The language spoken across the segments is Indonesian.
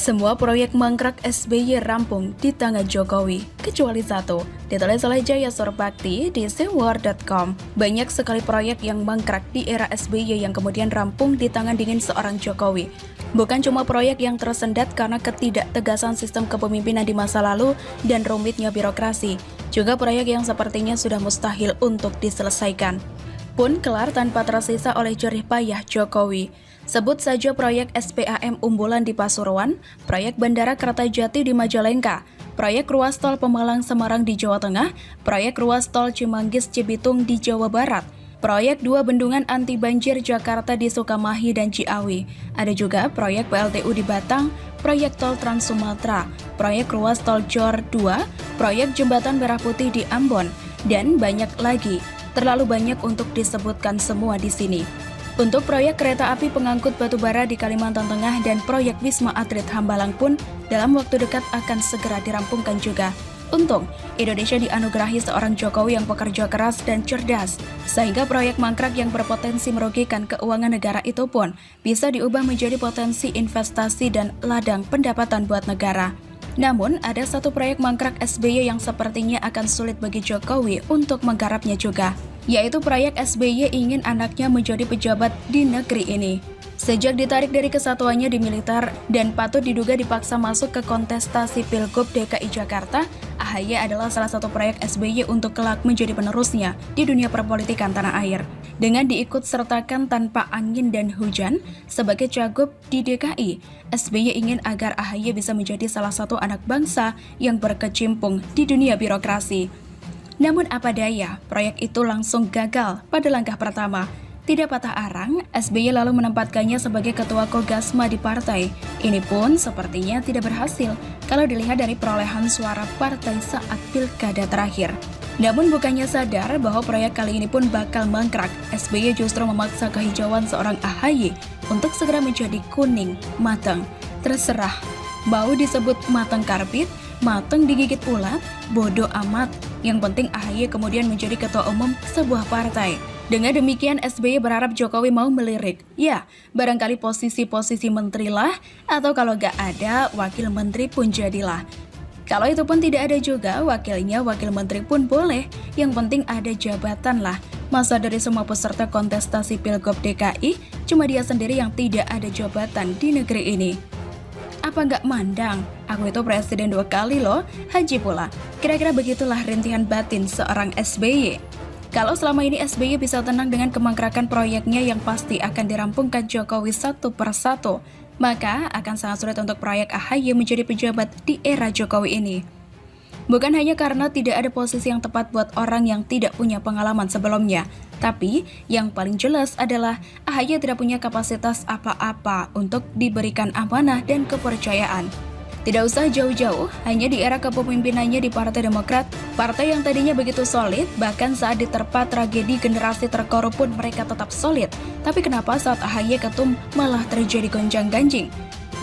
Semua proyek mangkrak SBY rampung di tangan Jokowi, kecuali satu, ditulis oleh Jaya Surbakti di sewar.com. Banyak sekali proyek yang mangkrak di era SBY yang kemudian rampung di tangan dingin seorang Jokowi. Bukan cuma proyek yang tersendat karena ketidaktegasan sistem kepemimpinan di masa lalu dan rumitnya birokrasi, juga proyek yang sepertinya sudah mustahil untuk diselesaikan pun kelar tanpa tersisa oleh jerih payah Jokowi. Sebut saja proyek SPAM unggulan di Pasuruan, proyek Bandara Kertajati di Majalengka, proyek ruas tol Pemalang Semarang di Jawa Tengah, proyek ruas tol Cimanggis Cibitung di Jawa Barat, proyek 2 bendungan anti banjir Jakarta di Sukamahi dan Ciawi. Ada juga proyek PLTU di Batang, proyek tol Trans Sumatera, proyek ruas tol Jor 2, proyek jembatan Merah Putih di Ambon, dan banyak lagi. Terlalu banyak untuk disebutkan semua di sini. Untuk proyek kereta api pengangkut batubara di Kalimantan Tengah dan proyek Wisma Atlet Hambalang pun dalam waktu dekat akan segera dirampungkan juga. Untung, Indonesia dianugerahi seorang Jokowi yang pekerja keras dan cerdas, sehingga proyek mangkrak yang berpotensi merugikan keuangan negara itu pun bisa diubah menjadi potensi investasi dan ladang pendapatan buat negara. Namun, ada satu proyek mangkrak SBY yang sepertinya akan sulit bagi Jokowi untuk menggarapnya juga, yaitu proyek SBY ingin anaknya menjadi pejabat di negeri ini. Sejak ditarik dari kesatuannya di militer dan patut diduga dipaksa masuk ke kontestasi Pilgub DKI Jakarta, AHY adalah salah satu proyek SBY untuk kelak menjadi penerusnya di dunia perpolitikan tanah air. Dengan diikut-sertakan tanpa angin dan hujan sebagai cagup di DKI, SBY ingin agar AHY bisa menjadi salah satu anak bangsa yang berkecimpung di dunia birokrasi. Namun apa daya, proyek itu langsung gagal pada langkah pertama. Tidak patah arang, SBY lalu menempatkannya sebagai ketua Kogasma di partai. Ini pun sepertinya tidak berhasil kalau dilihat dari perolehan suara partai saat pilkada terakhir. Namun bukannya sadar bahwa proyek kali ini pun bakal mangkrak, SBY justru memaksa kehijauan seorang AHY untuk segera menjadi kuning, matang. Terserah, mau disebut matang karbit, matang digigit ulat, bodoh amat. Yang penting AHY kemudian menjadi ketua umum sebuah partai. Dengan demikian SBY berharap Jokowi mau melirik. Ya, barangkali posisi-posisi menteri lah, atau kalau gak ada, wakil menteri pun jadilah. Kalau itu pun tidak ada juga, wakilnya wakil menteri pun boleh. Yang penting ada jabatan lah. Masa dari semua peserta kontestasi Pilgub DKI, cuma dia sendiri yang tidak ada jabatan di negeri ini. Apa nggak mandang? Aku itu presiden 2 kali loh, haji pula. Kira-kira begitulah rintihan batin seorang SBY. Kalau selama ini SBY bisa tenang dengan kemangkrakan proyeknya yang pasti akan dirampungkan Jokowi satu persatu, maka akan sangat sulit untuk proyek AHY menjadi pejabat di era Jokowi ini. Bukan hanya karena tidak ada posisi yang tepat buat orang yang tidak punya pengalaman sebelumnya, tapi yang paling jelas adalah AHY tidak punya kapasitas apa-apa untuk diberikan amanah dan kepercayaan. Tidak usah jauh-jauh, hanya di era kepemimpinannya di Partai Demokrat, partai yang tadinya begitu solid, bahkan saat diterpa tragedi generasi terkorup pun mereka tetap solid. Tapi kenapa saat AHY ketum malah terjadi gonjang-ganjing?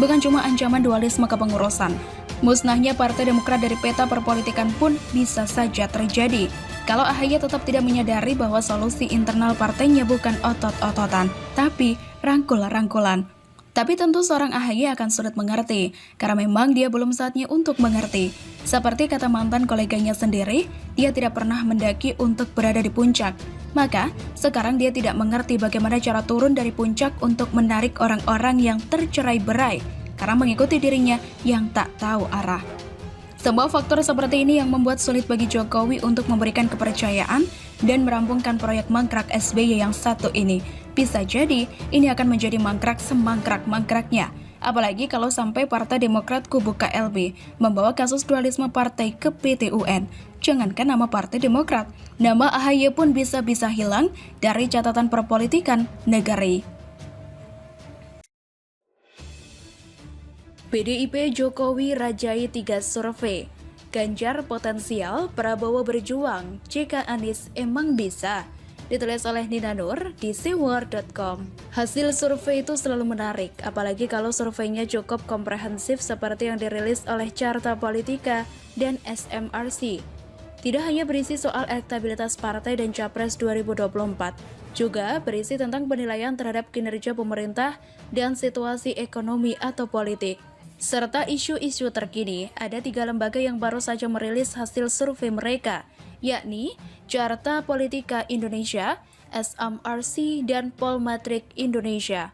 Bukan cuma ancaman dualisme kepengurusan, musnahnya Partai Demokrat dari peta perpolitikan pun bisa saja terjadi. Kalau AHY tetap tidak menyadari bahwa solusi internal partainya bukan otot-ototan, tapi rangkul-rangkulan. Tapi tentu seorang AHY akan sulit mengerti, karena memang dia belum saatnya untuk mengerti. Seperti kata mantan koleganya sendiri, dia tidak pernah mendaki untuk berada di puncak. Maka, sekarang dia tidak mengerti bagaimana cara turun dari puncak untuk menarik orang-orang yang tercerai-berai, karena mengikuti dirinya yang tak tahu arah. Semua faktor seperti ini yang membuat sulit bagi Jokowi untuk memberikan kepercayaan dan merampungkan proyek mangkrak SBY yang satu ini. Bisa jadi, ini akan menjadi mangkrak semangkrak-mangkraknya. Apalagi kalau sampai Partai Demokrat kubu KLB membawa kasus dualisme partai ke PT UN. Jangankan nama Partai Demokrat, nama AHY pun bisa-bisa hilang dari catatan perpolitikan negeri. PDIP Jokowi rajai 3 survei. Ganjar potensial, Prabowo berjuang, jika Anies emang bisa. Ditulis oleh Nina Nur di sewar.com. Hasil survei itu selalu menarik, apalagi kalau surveinya cukup komprehensif seperti yang dirilis oleh Carta Politika dan SMRC. Tidak hanya berisi soal elektabilitas partai dan Capres 2024, juga berisi tentang penilaian terhadap kinerja pemerintah dan situasi ekonomi atau politik. serta isu-isu terkini, ada 3 lembaga yang baru saja merilis hasil survei mereka, yakni Carta Politika Indonesia, SMRC, dan Polmark Indonesia.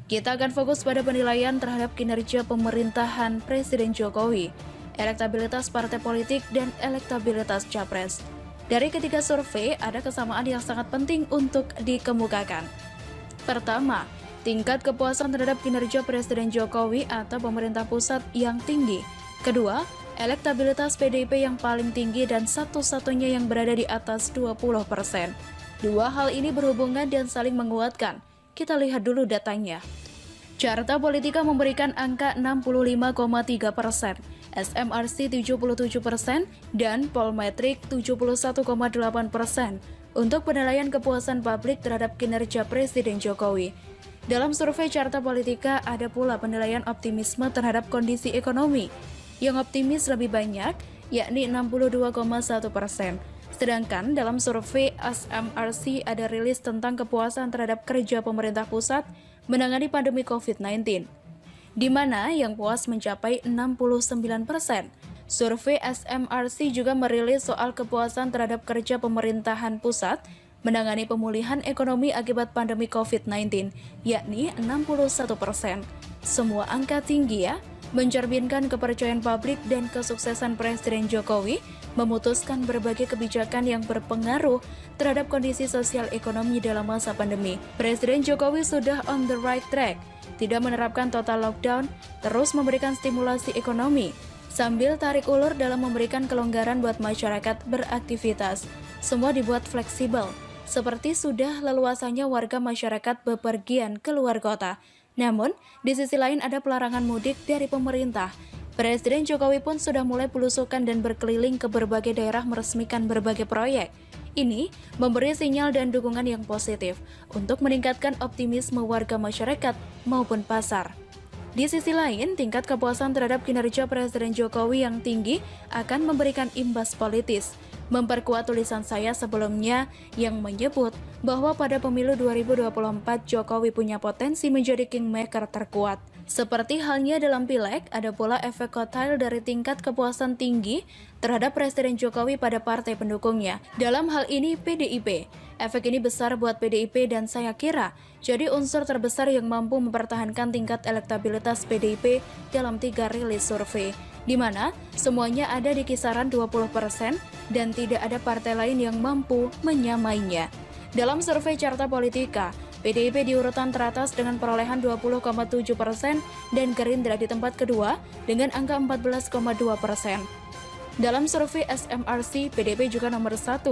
Kita akan fokus pada penilaian terhadap kinerja pemerintahan Presiden Jokowi, elektabilitas partai politik, dan elektabilitas capres. Dari ketiga survei, ada kesamaan yang sangat penting untuk dikemukakan. Pertama, tingkat kepuasan terhadap kinerja Presiden Jokowi atau pemerintah pusat yang tinggi. Kedua, elektabilitas PDIP yang paling tinggi dan satu-satunya yang berada di atas 20%. Dua hal ini berhubungan dan saling menguatkan. Kita lihat dulu datanya. Carta Politika memberikan angka 65,3%, SMRC 77%, dan Polmark 71,8% untuk penilaian kepuasan publik terhadap kinerja Presiden Jokowi. Dalam survei Carta Politika ada pula penilaian optimisme terhadap kondisi ekonomi. Yang optimis lebih banyak, yakni 62,1%. Sedangkan dalam survei SMRC ada rilis tentang kepuasan terhadap kerja pemerintah pusat menangani pandemi COVID-19, di mana yang puas mencapai 69%. Survei SMRC juga merilis soal kepuasan terhadap kerja pemerintahan pusat menangani pemulihan ekonomi akibat pandemi COVID-19, yakni 61%. Semua angka tinggi ya, mencerminkan kepercayaan publik dan kesuksesan Presiden Jokowi memutuskan berbagai kebijakan yang berpengaruh terhadap kondisi sosial ekonomi dalam masa pandemi. Presiden Jokowi sudah on the right track, tidak menerapkan total lockdown, terus memberikan stimulasi ekonomi, sambil tarik ulur dalam memberikan kelonggaran buat masyarakat beraktivitas. Semua dibuat fleksibel, seperti sudah leluasannya warga masyarakat bepergian keluar kota. Namun, di sisi lain ada pelarangan mudik dari pemerintah. Presiden Jokowi pun sudah mulai belusukan dan berkeliling ke berbagai daerah meresmikan berbagai proyek. Ini memberi sinyal dan dukungan yang positif untuk meningkatkan optimisme warga masyarakat maupun pasar. Di sisi lain, tingkat kepuasan terhadap kinerja Presiden Jokowi yang tinggi akan memberikan imbas politis, memperkuat tulisan saya sebelumnya yang menyebut bahwa pada pemilu 2024 Jokowi punya potensi menjadi kingmaker terkuat. Seperti halnya dalam Pileg, ada pula efek kotail dari tingkat kepuasan tinggi terhadap Presiden Jokowi pada partai pendukungnya. Dalam hal ini PDIP. Efek ini besar buat PDIP dan saya kira jadi unsur terbesar yang mampu mempertahankan tingkat elektabilitas PDIP dalam 3 rilis survei, di mana semuanya ada di kisaran 20% dan tidak ada partai lain yang mampu menyamainya. Dalam survei Carta Politika, PDIP di urutan teratas dengan perolehan 20,7% dan Gerindra di tempat kedua dengan angka 14,2%. Dalam survei SMRC, PDIP juga nomor 1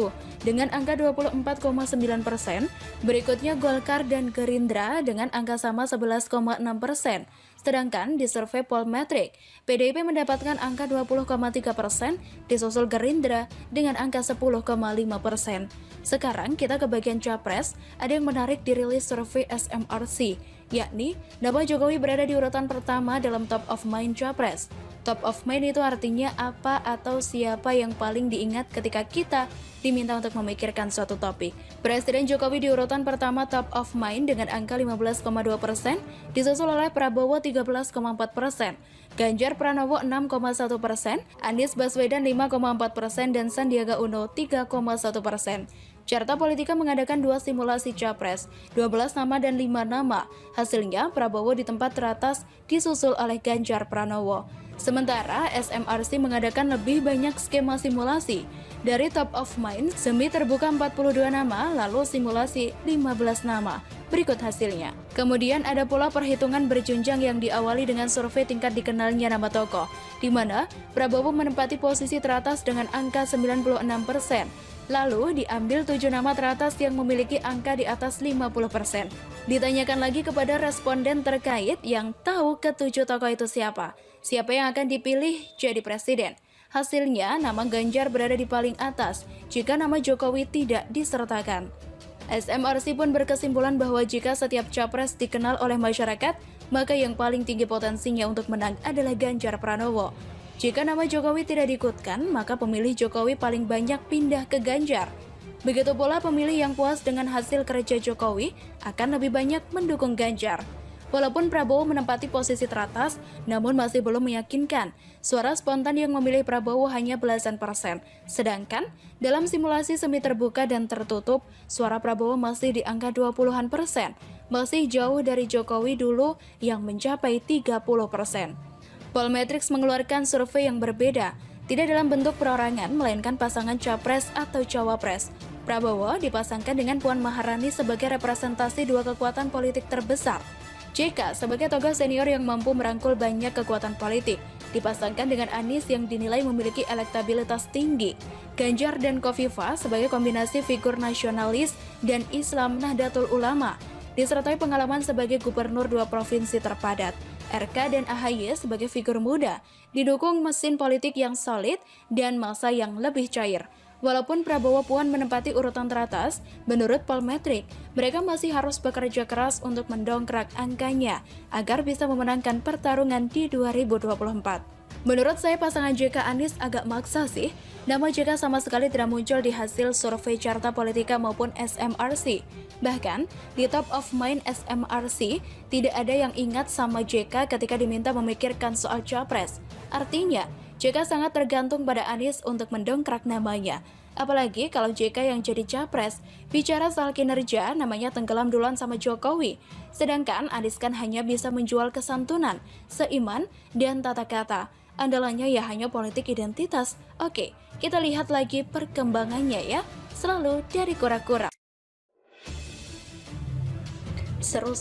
dengan angka 24,9%, berikutnya Golkar dan Gerindra dengan angka sama 11,6%. Sedangkan di survei Polmark, PDIP mendapatkan angka 20,3%, disusul Gerindra dengan angka 10,5%. Sekarang kita ke bagian Capres, ada yang menarik dirilis survei SMRC, yakni nama Jokowi berada di urutan pertama dalam top of mind Capres. Top of mind itu artinya apa atau siapa yang paling diingat ketika kita diminta untuk memikirkan suatu topik. Presiden Jokowi di urutan pertama top of mind dengan angka 15,2%, disusul oleh Prabowo 13,4%, Ganjar Pranowo 6,1%, Anies Baswedan 5,4%, dan Sandiaga Uno 3,1%. Carta Politika mengadakan 2 simulasi Capres, 12 nama dan 5 nama. Hasilnya, Prabowo di tempat teratas disusul oleh Ganjar Pranowo. Sementara SMRC mengadakan lebih banyak skema simulasi. Dari top of mind, semi terbuka 42 nama, lalu simulasi 15 nama. Berikut hasilnya. Kemudian ada pula perhitungan berjenjang yang diawali dengan survei tingkat dikenalnya nama tokoh, di mana Prabowo menempati posisi teratas dengan angka 96%. Lalu diambil 7 nama teratas yang memiliki angka di atas 50%. Ditanyakan lagi kepada responden terkait yang tahu ke-7 tokoh itu siapa. Siapa yang akan dipilih jadi presiden? Hasilnya, nama Ganjar berada di paling atas jika nama Jokowi tidak disertakan. SMRC pun berkesimpulan bahwa jika setiap capres dikenal oleh masyarakat, maka yang paling tinggi potensinya untuk menang adalah Ganjar Pranowo. Jika nama Jokowi tidak diikutkan, maka pemilih Jokowi paling banyak pindah ke Ganjar. Begitu pula pemilih yang puas dengan hasil kerja Jokowi akan lebih banyak mendukung Ganjar. Walaupun Prabowo menempati posisi teratas, namun masih belum meyakinkan. Suara spontan yang memilih Prabowo hanya belasan persen. Sedangkan, dalam simulasi semi terbuka dan tertutup, suara Prabowo masih di angka 20-an persen. Masih jauh dari Jokowi dulu yang mencapai 30%. Polmetrics mengeluarkan survei yang berbeda, tidak dalam bentuk perorangan, melainkan pasangan capres atau cawapres. Prabowo dipasangkan dengan Puan Maharani sebagai representasi dua kekuatan politik terbesar. JK sebagai tokoh senior yang mampu merangkul banyak kekuatan politik, dipasangkan dengan Anies yang dinilai memiliki elektabilitas tinggi. Ganjar dan Kofifa sebagai kombinasi figur nasionalis dan Islam Nahdlatul Ulama, disertai pengalaman sebagai gubernur dua provinsi terpadat. RK dan AHY sebagai figur muda, didukung mesin politik yang solid dan masa yang lebih cair. Walaupun Prabowo Puan menempati urutan teratas, menurut Polmetrik, mereka masih harus bekerja keras untuk mendongkrak angkanya agar bisa memenangkan pertarungan di 2024. Menurut saya pasangan JK Anies agak maksa sih. Nama JK sama sekali tidak muncul di hasil survei Carta Politika maupun SMRC. Bahkan, di top of mind SMRC, tidak ada yang ingat sama JK ketika diminta memikirkan soal capres. Artinya, JK sangat tergantung pada Anies untuk mendongkrak namanya. Apalagi kalau JK yang jadi capres, bicara soal kinerja namanya tenggelam duluan sama Jokowi. Sedangkan Anies kan hanya bisa menjual kesantunan, seiman, dan tata kata. Andalannya ya hanya politik identitas. Oke, kita lihat lagi perkembangannya ya. Selalu dari kura-kura. Seru